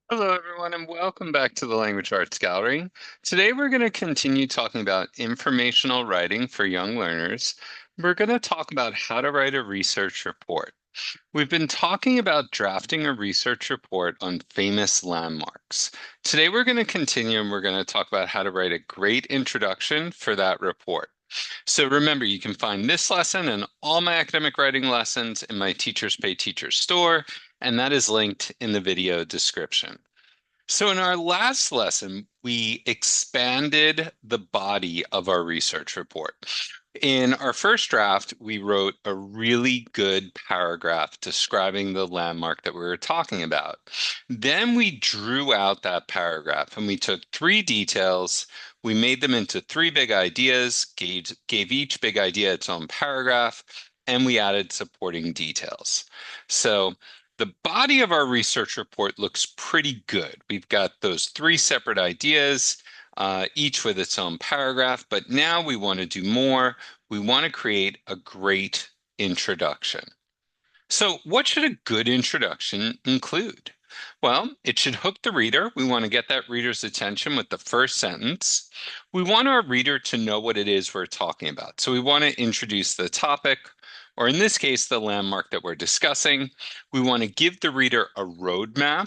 Hello, everyone, and welcome back to the Language Arts Gallery. Today, we're going to continue talking about informational writing for young learners. We're going to talk about how to write a research report. We've been talking about drafting a research report on famous landmarks. Today, we're going to continue and we're going to talk about how to write a great introduction for that report. So remember, you can find this lesson and all my academic writing lessons in my Teachers Pay Teachers store, and that is linked in the video description. So in our last lesson, we expanded the body of our research report. In our first draft, we wrote a really good paragraph describing the landmark that we were talking about. Then we drew out that paragraph and we took three details. We made them into three big ideas, gave each big idea its own paragraph, and we added supporting details. So the body of our research report looks pretty good. We've got those three separate ideas, each with its own paragraph, but now we want to do more. We want to create a great introduction. So, what should a good introduction include? Well, it should hook the reader. We want to get that reader's attention with the first sentence. We want our reader to know what it is we're talking about. So, we want to introduce the topic, or in this case, the landmark that we're discussing. We want to give the reader a roadmap.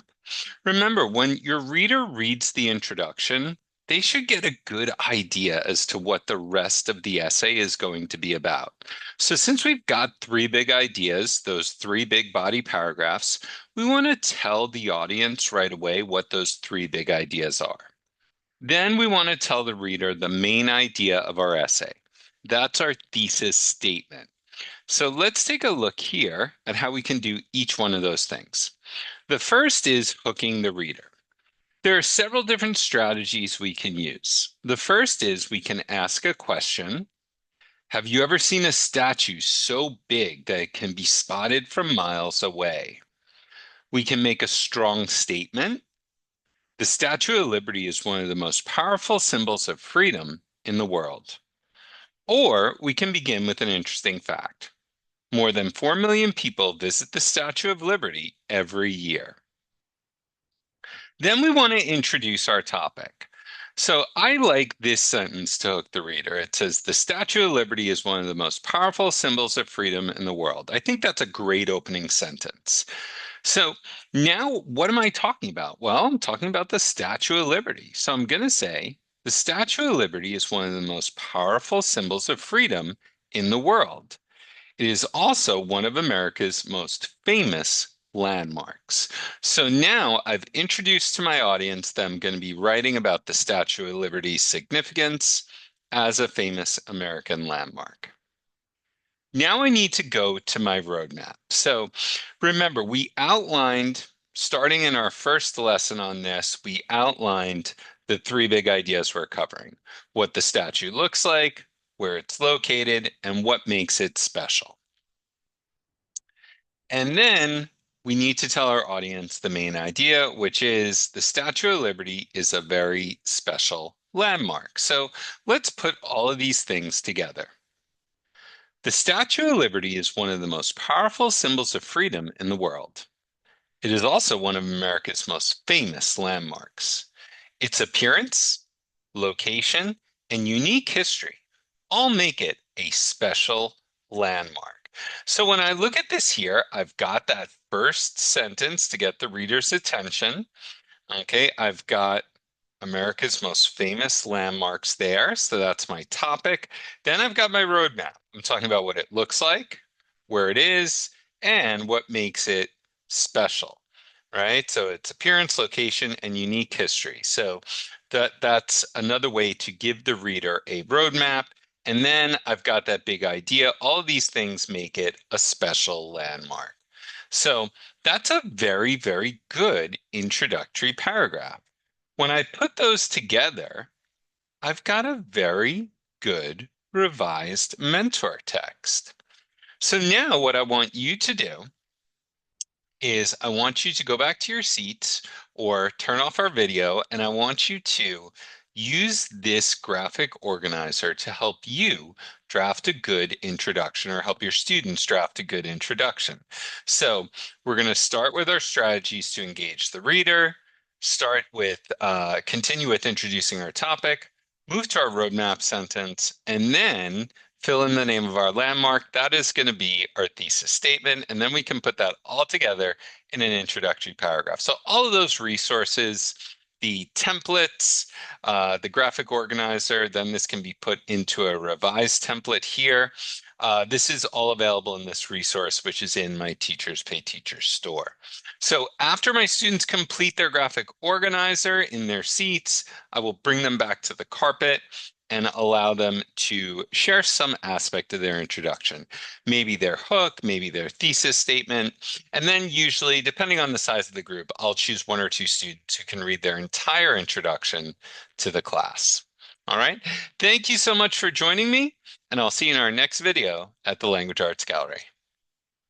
Remember, when your reader reads the introduction, they should get a good idea as to what the rest of the essay is going to be about. So since we've got three big ideas, those three big body paragraphs, we want to tell the audience right away what those three big ideas are. Then we want to tell the reader the main idea of our essay. That's our thesis statement. So let's take a look here at how we can do each one of those things. The first is hooking the reader. There are several different strategies we can use. The first is we can ask a question. Have you ever seen a statue so big that it can be spotted from miles away? We can make a strong statement. The Statue of Liberty is one of the most powerful symbols of freedom in the world. Or we can begin with an interesting fact. More than 4 million people visit the Statue of Liberty every year. Then we want to introduce our topic. So I like this sentence to hook the reader. It says, the Statue of Liberty is one of the most powerful symbols of freedom in the world. I think that's a great opening sentence. So now what am I talking about? Well, I'm talking about the Statue of Liberty. So I'm going to say, the Statue of Liberty is one of the most powerful symbols of freedom in the world. It is also one of America's most famous landmarks. So now I've introduced to my audience that I'm going to be writing about the Statue of Liberty's significance as a famous American landmark. Now I need to go to my roadmap. So remember, we outlined, starting in our first lesson on this, we outlined the three big ideas we're covering: what the statue looks like, where it's located, and what makes it special. And then we need to tell our audience the main idea, which is the Statue of Liberty is a very special landmark. So let's put all of these things together. The Statue of Liberty is one of the most powerful symbols of freedom in the world. It is also one of America's most famous landmarks. Its appearance, location, and unique history all make it a special landmark. So when I look at this here, I've got that first sentence to get the reader's attention. Okay, I've got America's most famous landmarks there. So that's my topic. Then I've got my roadmap. I'm talking about what it looks like, where it is, and what makes it special, right? So its appearance, location, and unique history. So that's another way to give the reader a roadmap. And then I've got that big idea. All of these things make it a special landmark. So that's a very, very good introductory paragraph. When I put those together, I've got a very good revised mentor text. So now what I want you to do is I want you to go back to your seats or turn off our video, and I want you to use this graphic organizer to help you draft a good introduction or help your students draft a good introduction. So we're going to start with our strategies to engage the reader. start with, continue with introducing our topic, move to our roadmap sentence, and then fill in the name of our landmark. That is going to be our thesis statement, and then we can put that all together in an introductory paragraph. So all of those resources, the templates, the graphic organizer, then this can be put into a revised template here. This is all available in this resource, which is in my Teachers Pay Teachers store. So after my students complete their graphic organizer in their seats, I will bring them back to the carpet and allow them to share some aspect of their introduction. Maybe their hook, maybe their thesis statement. And then usually, depending on the size of the group, I'll choose one or two students who can read their entire introduction to the class. All right. Thank you so much for joining me, and I'll see you in our next video at the Language Arts Gallery.